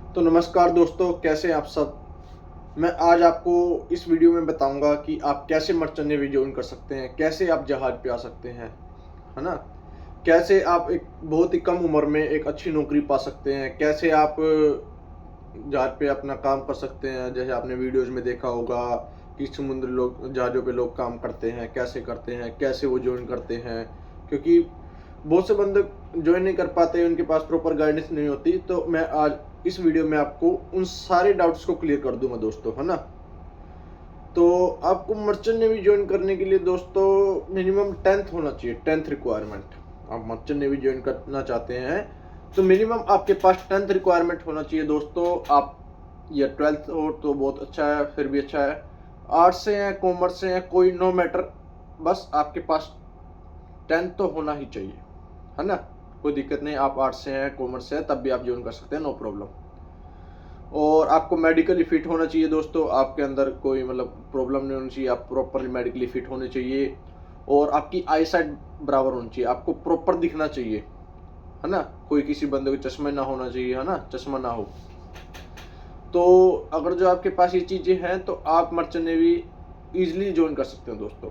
तो नमस्कार दोस्तों, कैसे हैं आप सब। मैं आज आपको इस वीडियो में बताऊंगा कि आप कैसे मर्चेंट नेवी ज्वाइन कर सकते हैं, कैसे आप जहाज पे आ सकते हैं, है ना। कैसे आप एक बहुत ही कम उम्र में एक अच्छी नौकरी पा सकते हैं, कैसे आप जहाज पे अपना काम कर सकते हैं। जैसे आपने वीडियोज में देखा होगा कि समुद्र लोग जहाज़ों पे लोग काम करते हैं, कैसे करते हैं, कैसे वो ज्वाइन करते हैं। क्योंकि बहुत से बंदे ज्वाइन नहीं कर पाते, उनके पास प्रॉपर गाइडेंस नहीं होती। तो मैं आज इस वीडियो में आपको उन सारे डाउट्स को क्लियर कर दूंगा दोस्तों, है ना। तो आपको मर्चेंट नेवी ज्वाइन करने के लिए दोस्तों मिनिमम 10th होना चाहिए, 10th रिक्वायरमेंट। आप मर्चेंट नेवी ज्वाइन करना चाहते हैं तो मिनिमम आपके पास 10th रिक्वायरमेंट होना चाहिए दोस्तों। आप या 12th हो तो बहुत अच्छा है, फिर भी अच्छा है। आर्ट्स से हैं, कॉमर्स से हैं, कोई नो मैटर, बस आपके पास 10th तो होना ही चाहिए, है ना। कोई दिक्कत नहीं, आप आर्ट्स से हैं, कॉमर्स से हैं, तब भी आप ज्वाइन कर सकते हैं, नो प्रॉब्लम। और आपको मेडिकली फिट होना चाहिए दोस्तों, आपके अंदर कोई मतलब प्रॉब्लम नहीं होनी चाहिए, आप प्रॉपरली मेडिकली फिट होने चाहिए। और आपकी आई साइट बराबर होनी चाहिए, आपको प्रॉपर दिखना चाहिए, है ना। कोई किसी बंदे को चश्मा ना होना चाहिए, है ना, चश्मा ना हो। तो अगर जो आपके पास ये चीज़ें हैं तो आप मर्चेंट नेवी ईजिली ज्वाइन कर सकते हैं दोस्तों।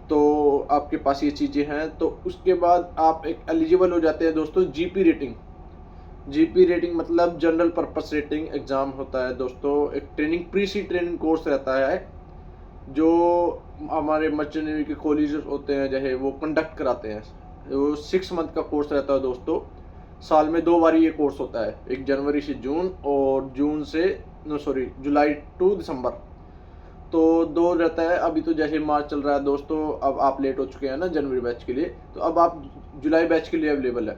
तो आपके पास ये चीज़ें हैं तो उसके बाद आप एक एलिजिबल हो जाते हैं दोस्तों जीपी रेटिंग। जीपी रेटिंग मतलब जनरल पर्पस रेटिंग एग्ज़ाम होता है दोस्तों। एक ट्रेनिंग प्री सी ट्रेनिंग कोर्स रहता है जो हमारे मर्चेंट नेवी के कॉलेज होते हैं जैसे वो कंडक्ट कराते हैं। वो 6 मंथ का कोर्स रहता है दोस्तों। साल में 2 बार ये कोर्स होता है, एक जनवरी से जून और जून से नो सॉरी जुलाई टू दिसंबर। तो 2 रहता है। अभी तो जैसे मार्च चल रहा है दोस्तों, अब आप लेट हो चुके हैं ना जनवरी बैच के लिए, तो अब आप जुलाई बैच के लिए अवेलेबल है,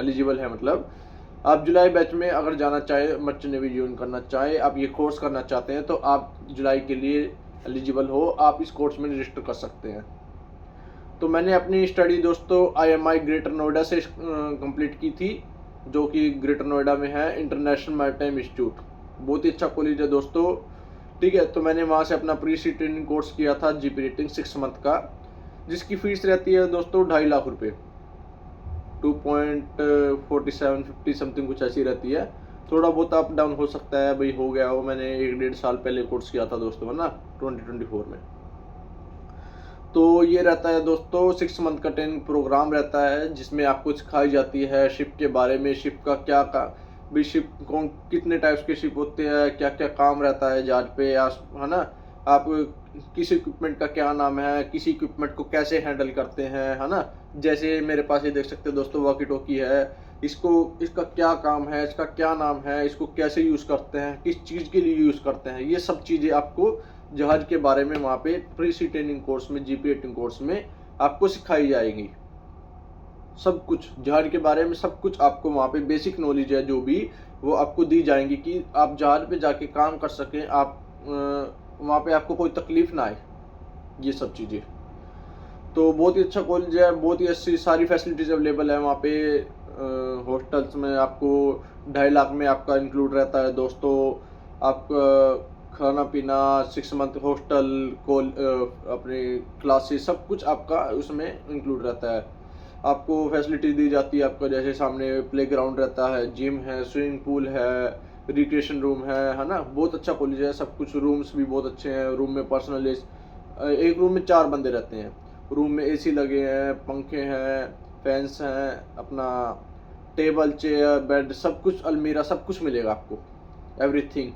एलिजिबल है। मतलब आप जुलाई बैच में अगर जाना चाहे, मर्चेंट नेवी ज्वाइन करना चाहे, आप ये कोर्स करना चाहते हैं तो आप जुलाई के लिए एलिजिबल हो, आप इस कोर्स में रजिस्टर कर सकते हैं। तो मैंने अपनी स्टडी दोस्तों आईएमआई ग्रेटर नोएडा से कंप्लीट की थी, जो कि ग्रेटर नोएडा में है, इंटरनेशनल मैरीटाइम इंस्टीट्यूट। बहुत ही अच्छा कॉलेज है दोस्तों, ठीक है। तो मैंने वहाँ से अपना प्री सी ट्रेनिंग कोर्स किया था, जीपी रेटिंग 6 मंथ का, जिसकी फीस रहती है दोस्तों 2.5 लाख रुपये। 2.4750 समथिंग कुछ ऐसी रहती है। थोड़ा बहुत अप डाउन हो सकता है, भाई हो गया हो, मैंने 1-1.5 साल पहले कोर्स किया था दोस्तों, है ना, 2024 में। तो ये रहता है दोस्तों 6 मंथ का ट्रेनिंग प्रोग्राम रहता है, जिसमें आपको सिखाई जाती है शिप के बारे में, शिप का क्या का भी, शिप कौन कितने टाइप्स के शिप होते हैं, क्या क्या काम रहता है जहाज पे, है ना। आप किस इक्विपमेंट का क्या नाम है, किसी इक्विपमेंट को कैसे हैंडल करते हैं, है ना। जैसे मेरे पास ये देख सकते हो दोस्तों, वॉकी टॉकी है, इसको इसका क्या काम है, इसका क्या नाम है, इसको कैसे यूज़ करते हैं, किस चीज़ के लिए यूज़ करते हैं, ये सब चीज़ें आपको जहाज के बारे में वहाँ पे प्री सी ट्रेनिंग कोर्स में, जीपी रेटिंग कोर्स में आपको सिखाई जाएगी। सब कुछ जहाज के बारे में, सब कुछ आपको वहाँ पे बेसिक नॉलेज है जो भी, वो आपको दी जाएंगी कि आप जहाज पे जाके काम कर सकें, आप वहाँ पे आपको कोई तकलीफ ना आए, ये सब चीज़ें। तो बहुत ही अच्छा कॉलेज है, बहुत ही अच्छी सारी फैसिलिटीज़ अवेलेबल है वहाँ पे। हॉस्टल्स में आपको 2.5 लाख में आपका इंक्लूड रहता है दोस्तों। आपका खाना पीना, 6 मंथ हॉस्टल, कॉल अपनी क्लासेस, सब कुछ आपका उसमें इंक्लूड रहता है। आपको फैसिलिटी दी जाती है, आपका जैसे सामने प्ले ग्राउंड रहता है, जिम है, स्विमिंग पूल है, रिक्रिएशन रूम है ना। बहुत अच्छा कॉलेज है, सब कुछ। रूम्स भी बहुत अच्छे हैं, रूम में पर्सनल एक रूम में 4 बंदे रहते हैं। रूम में एसी लगे हैं, पंखे हैं, फैंस हैं, अपना टेबल, चेयर, बेड, सब कुछ, अलमीरा, सब कुछ मिलेगा आपको, एवरीथिंग।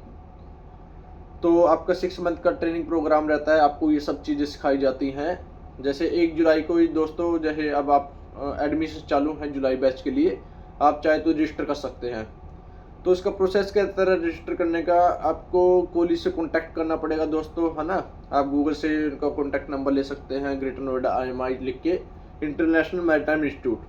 तो आपका 6 मंथ का ट्रेनिंग प्रोग्राम रहता है, आपको ये सब चीज़ें सिखाई जाती हैं। जैसे 1 जुलाई को ही दोस्तों, जैसे अब आप एडमिशन चालू है जुलाई बैच के लिए, आप चाहे तो रजिस्टर कर सकते हैं। तो इसका प्रोसेस क्या तरह रजिस्टर करने का, आपको कॉलेज से कांटेक्ट करना पड़ेगा दोस्तों, है ना। आप गूगल से उनका कांटेक्ट नंबर ले सकते हैं, ग्रेटर नोएडा आईएमआई लिख के, इंटरनेशनल मैरीटाइम इंस्टीट्यूट।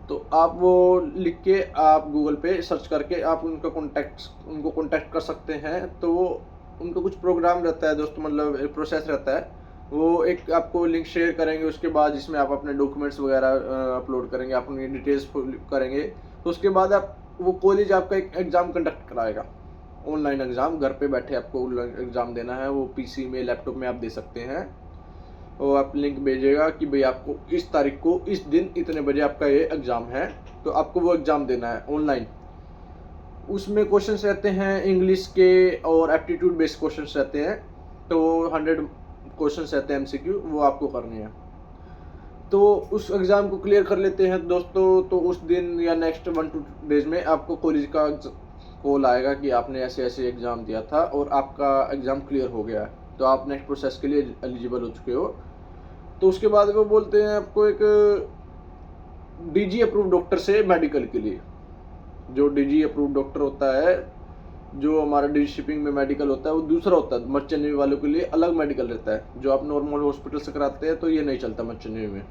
तो आप वो लिख के आप गूगल पे सर्च करके आप उनको कांटेक्ट कर सकते हैं। तो उनका कुछ प्रोग्राम रहता है दोस्तों, मतलब एक प्रोसेस रहता है। वो एक आपको लिंक शेयर करेंगे, उसके बाद जिसमें आप अपने डॉक्यूमेंट्स वगैरह अपलोड करेंगे, आप उनकी डिटेल्स फिल करेंगे। तो उसके बाद आप वो कॉलेज आपका एक एग्ज़ाम कंडक्ट कराएगा, ऑनलाइन एग्ज़ाम। घर पे बैठे आपको एग्ज़ाम देना है, वो पीसी में, लैपटॉप में आप दे सकते हैं। और आप लिंक भेजेगा कि भाई आपको इस तारीख को, इस दिन, इतने बजे आपका ये एग्ज़ाम है, तो आपको वो एग्ज़ाम देना है ऑनलाइन। उसमें क्वेश्चंस रहते हैं इंग्लिश के और एप्टीट्यूड बेस्ड क्वेश्चंस रहते हैं। तो 100 क्वेश्चंस रहते हैं एमसीक्यू, वो आपको करने हैं। तो उस एग्ज़ाम को क्लियर कर लेते हैं दोस्तों, तो उस दिन या नेक्स्ट 1-2 डेज में आपको कॉलेज का कॉल आएगा कि आपने ऐसे ऐसे एग्ज़ाम दिया था और आपका एग्ज़ाम क्लियर हो गया है, तो आप नेक्स्ट प्रोसेस के लिए एलिजिबल हो चुके हो। तो उसके बाद वो बोलते हैं आपको एक डीजी अप्रूव डॉक्टर से मेडिकल के लिए। जो डीजी अप्रूव डॉक्टर होता है, जो हमारा डी शिपिंग में मेडिकल होता है, वो दूसरा होता है। मर्चेंट नेवी वालों के लिए अलग मेडिकल रहता है, जो आप नॉर्मल हॉस्पिटल से कराते हैं, तो ये नहीं चलता मर्चेंट नेवी में।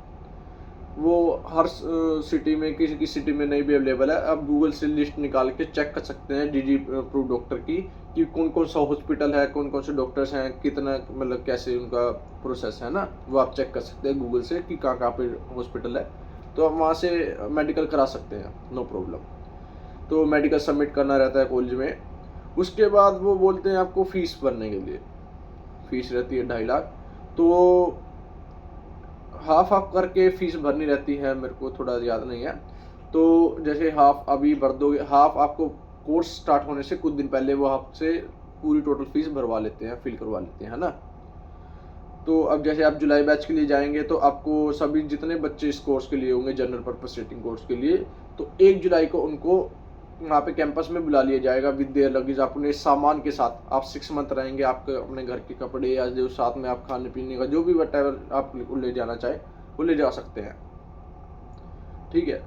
वो हर सिटी में, किसी की सिटी में नहीं भी अवेलेबल है। आप गूगल से लिस्ट निकाल के चेक कर सकते हैं डीजी अप्रूव डॉक्टर की, कि कौन कौन सा हॉस्पिटल है, कौन कौन से डॉक्टर्स हैं, कितना मतलब कैसे उनका प्रोसेस है ना, वो आप चेक कर सकते हैं गूगल से कि कहाँ कहाँ पे हॉस्पिटल है। तो आप वहाँ से मेडिकल करा सकते हैं, नो प्रॉब्लम। तो मेडिकल सबमिट करना रहता है कॉलेज में। उसके बाद वो बोलते हैं आपको फ़ीस भरने के लिए। फ़ीस रहती है 2.5 लाख। तो हाफ हाफ करके फ़ीस भरनी रहती है, मेरे को थोड़ा याद नहीं है। तो जैसे हाफ अभी भर दोगे, हाफ आपको कोर्स स्टार्ट होने से कुछ दिन पहले वो आपसे पूरी टोटल फ़ीस भरवा लेते हैं, फिल करवा लेते हैं, है ना। तो अब जैसे आप जुलाई बैच के लिए जाएंगे, तो आपको सभी जितने बच्चे इस कोर्स के लिए होंगे, जनरल पर्पस सेटिंग कोर्स के लिए, तो 1 जुलाई को उनको वहाँ पे कैंपस में बुला लिया जाएगा विद देयर लगेज, अपने सामान के साथ। आप 6 मंथ रहेंगे, आपके अपने घर के कपड़े या जो साथ में आप खाने पीने का जो भी व्हाटएवर आप ले जाना चाहे वो ले जा सकते हैं, ठीक है।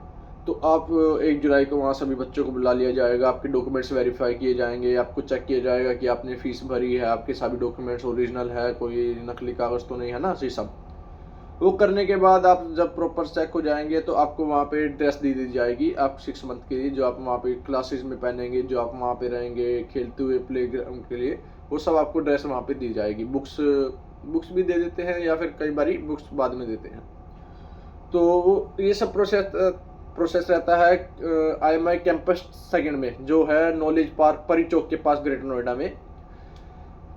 तो आप 1 जुलाई को वहाँ सभी बच्चों को बुला लिया जाएगा, आपके डॉक्यूमेंट्स वेरीफाई किए जाएंगे, आपको चेक किया जाएगा कि आपने फ़ीस भरी है, आपके सभी डॉक्यूमेंट्स ओरिजिनल है, कोई नकली कागज़ तो नहीं है ना, ये सब। वो करने के बाद आप जब प्रॉपर चेक हो जाएंगे, तो आपको वहाँ पे ड्रेस दी जाएगी आप 6 मंथ के लिए, जो आप वहाँ पे क्लासेस में पहनेंगे, जो आप वहाँ पे रहेंगे खेलते हुए प्ले ग्राउंड के लिए, वो सब आपको ड्रेस वहाँ पे दी जाएगी। बुक्स भी दे देते हैं, या फिर कई बारी बुक्स बाद में देते हैं। तो ये सब प्रोसेस रहता है IMI कैंपस सेकंड में, जो है नॉलेज पार्क परी चौक के पास ग्रेटर नोएडा में।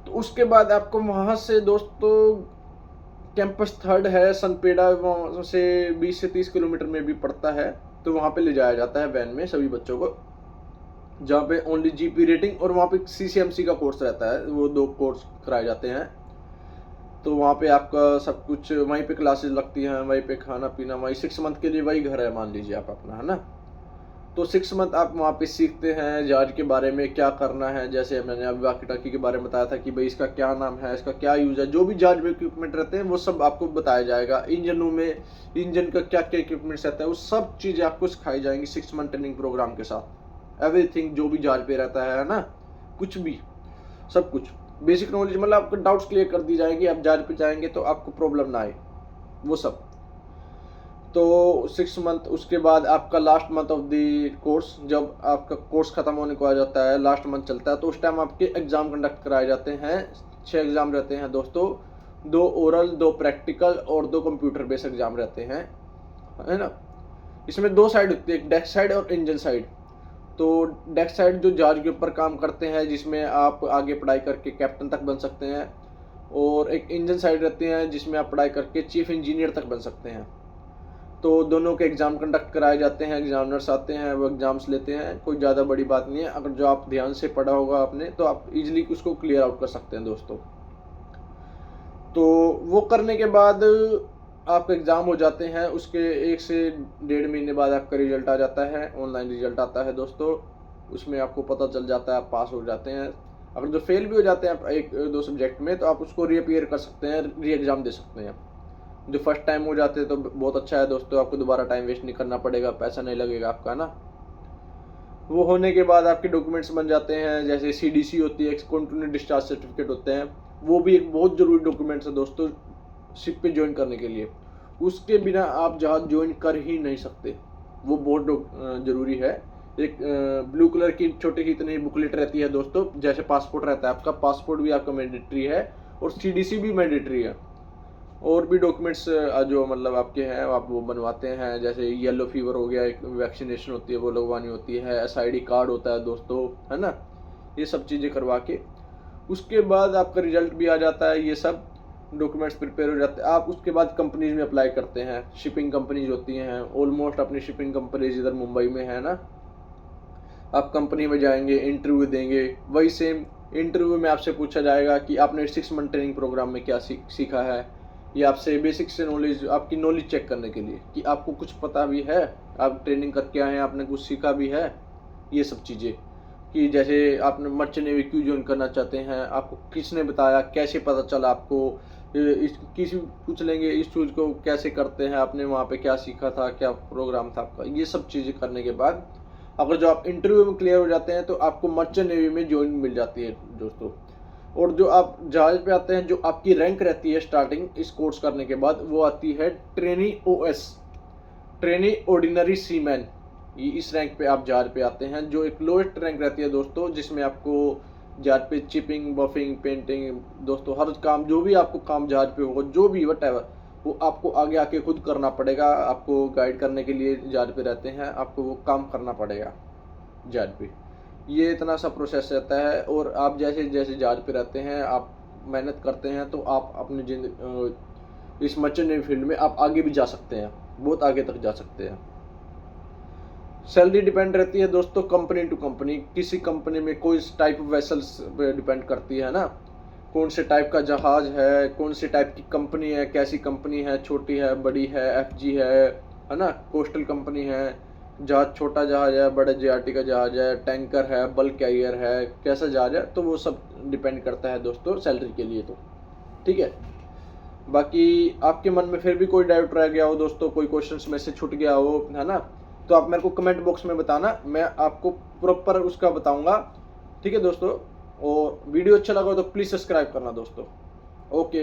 तो उसके बाद आपको वहाँ से दोस्तों कैंपस थर्ड है सनपेड़ा, वहाँ से 20 से 30 किलोमीटर में भी पड़ता है। तो वहाँ पे ले जाया जाता है वैन में सभी बच्चों को, जहाँ पे ओनली जीपी रेटिंग और वहाँ पे CCMC का कोर्स रहता है, वो 2 कोर्स कराए जाते हैं। तो वहाँ पे आपका सब कुछ वहीं पे क्लासेस लगती हैं, वहीं पे खाना पीना, वहीं 6 मंथ के लिए वही घर है मान लीजिए आप अपना, है ना। तो 6 मंथ आप वहाँ पे सीखते हैं जहाज के बारे में क्या करना है। जैसे मैंने अभी वॉकी टॉकी के बारे में बताया था कि भाई इसका क्या नाम है, इसका क्या यूज़ है, जो भी जहाज में इक्विपमेंट रहते हैं वो सब आपको बताया जाएगा। इंजनों में इंजन का क्या क्या इक्विपमेंट्स रहता है, वो सब चीज़ें आपको सिखाई जाएंगी 6 मंथ ट्रेनिंग प्रोग्राम के साथ। एवरीथिंग जो भी जहाज पे रहता है ना, कुछ भी, सब कुछ बेसिक नॉलेज, मतलब आपके डाउट्स क्लियर कर दी जाएंगी। आप जहाज पे जाएंगे तो आपको प्रॉब्लम ना आए, वो सब। तो 6 मंथ, उसके बाद आपका last month of the course, जब आपका कोर्स खत्म होने को आ जाता है, लास्ट मंथ चलता है, तो उस टाइम आपके एग्जाम कंडक्ट कराए जाते हैं। 6 एग्जाम रहते हैं दोस्तों, 2 ओरल, 2 प्रैक्टिकल और 2 कंप्यूटर बेस्ड एग्जाम रहते हैं, है ना। इसमें 2 साइड होती है, एक डेस्क साइड और इंजन साइड। तो डेस्क साइड जो जहाज के ऊपर काम करते हैं, जिसमें आप आगे पढ़ाई करके कैप्टन तक बन सकते हैं, और एक इंजन साइड रहते हैं जिसमें आप पढ़ाई करके चीफ इंजीनियर तक बन सकते हैं। तो दोनों के एग्ज़ाम कंडक्ट कराए जाते हैं, एग्जामिनर्स आते हैं, वो एग्ज़ाम्स लेते हैं। कोई ज़्यादा बड़ी बात नहीं है, अगर जो आप ध्यान से पढ़ा होगा आपने, तो आप इजीली उसको क्लियर आउट कर सकते हैं दोस्तों। तो वो करने के बाद आपका एग्ज़ाम हो जाते हैं, उसके 1 से 1.5 महीने बाद आपका रिजल्ट आ जाता है, ऑनलाइन रिजल्ट आता है दोस्तों। उसमें आपको पता चल जाता है आप पास हो जाते हैं। अगर जो फेल भी हो जाते हैं आप 1-2 सब्जेक्ट में, तो आप उसको रीअपीयर कर सकते हैं, री एग्ज़ाम दे सकते हैं। जो फर्स्ट टाइम हो जाते हैं तो बहुत अच्छा है दोस्तों, आपको दोबारा टाइम वेस्ट नहीं करना पड़ेगा, पैसा नहीं लगेगा आपका ना। वो होने के बाद आपके डॉक्यूमेंट्स बन जाते हैं, जैसे CDC होती है, कंटिन्यू डिस्चार्ज सर्टिफिकेट होते हैं, वो भी एक बहुत ज़रूरी डॉक्यूमेंट्स है दोस्तों शिप पे ज्वाइन करने के लिए। उसके बिना आप जहाज ज्वाइन कर ही नहीं सकते, वो बहुत ज़रूरी है। एक ब्लू कलर की छोटी सी इतनी बुकलेट रहती है दोस्तों, जैसे पासपोर्ट रहता है आपका, पासपोर्ट भी आपका मैंडेटरी है और CDC भी मैंडेटरी है। और भी डॉक्यूमेंट्स जो मतलब आपके हैं आप वो बनवाते हैं, जैसे येलो फीवर हो गया, एक वैक्सीनेशन होती है वो लगवानी होती है, SID कार्ड होता है दोस्तों, है ना। ये सब चीज़ें करवा के उसके बाद आपका रिजल्ट भी आ जाता है, ये सब डॉक्यूमेंट्स प्रिपेयर हो जाते हैं। आप उसके बाद कंपनीज में अप्लाई करते हैं, शिपिंग कंपनीज होती हैं, ऑलमोस्ट अपनी शिपिंग कंपनीज इधर मुंबई में है ना, आप कंपनी में जाएंगे, इंटरव्यू देंगे, वही सेम इंटरव्यू में आपसे पूछा जाएगा कि आपने 6 मंथ ट्रेनिंग प्रोग्राम में क्या सीखा है। ये आपसे बेसिक से नॉलेज, आपकी नॉलेज चेक करने के लिए कि आपको कुछ पता भी है, आप ट्रेनिंग करके आए हैं, आपने कुछ सीखा भी है। ये सब चीज़ें कि जैसे आपने मर्चेंट नेवी क्यों ज्वाइन करना चाहते हैं, आपको किसने बताया, कैसे पता चला आपको, इस किसी पूछ लेंगे इस चीज़ को कैसे करते हैं, आपने वहाँ पे क्या सीखा था, क्या प्रोग्राम था आपका। ये सब चीज़ें करने के बाद अगर जो आप इंटरव्यू में क्लियर हो जाते हैं तो आपको मर्चेंट नेवी में ज्वाइन मिल जाती है दोस्तों। और जो आप जहाज पे आते हैं, जो आपकी रैंक रहती है स्टार्टिंग इस कोर्स करने के बाद, वो आती है trainee OS, trainee ordinary seaman. ये इस रैंक पे आप जहाज पे आते हैं, जो एक लोएस्ट रैंक रहती है दोस्तों, जिसमें आपको जहाज पे चिपिंग, बफिंग, पेंटिंग दोस्तों हर काम, जो भी आपको काम जहाज पे होगा, जो भी वट वो आपको आगे आके खुद करना पड़ेगा। आपको गाइड करने के लिए जहाज पे रहते हैं, आपको वो काम करना पड़ेगा जहाज पे। ये इतना सा प्रोसेस रहता है। और आप जैसे जैसे जहाज पे रहते हैं, आप मेहनत करते हैं, तो आप अपनी इस मर्चेंट नेवी फील्ड में आप आगे भी जा सकते हैं, बहुत आगे तक जा सकते हैं। सैलरी डिपेंड रहती है दोस्तों कंपनी टू कंपनी। किसी कंपनी में कोई टाइप ऑफ वेसल्स पे डिपेंड करती है ना, कौन से टाइप का जहाज है, कौन सी टाइप की कंपनी है, कैसी कंपनी है, छोटी है, बड़ी है, एफजी है ना, कोस्टल कंपनी है, जहाज छोटा जहाज है, बड़े जेआरटी का जहाज है, टैंकर है, बल्क कैरियर है, कैसा जहाज है, तो वो सब डिपेंड करता है दोस्तों सैलरी के लिए। तो ठीक है, बाकी आपके मन में फिर भी कोई डाउट रह गया हो दोस्तों, कोई क्वेश्चन में से छूट गया हो, है ना, तो आप मेरे को कमेंट बॉक्स में बताना, मैं आपको प्रॉपर उसका बताऊंगा। ठीक है दोस्तों, और वीडियो अच्छा लगा तो प्लीज़ सब्सक्राइब करना दोस्तों। ओके।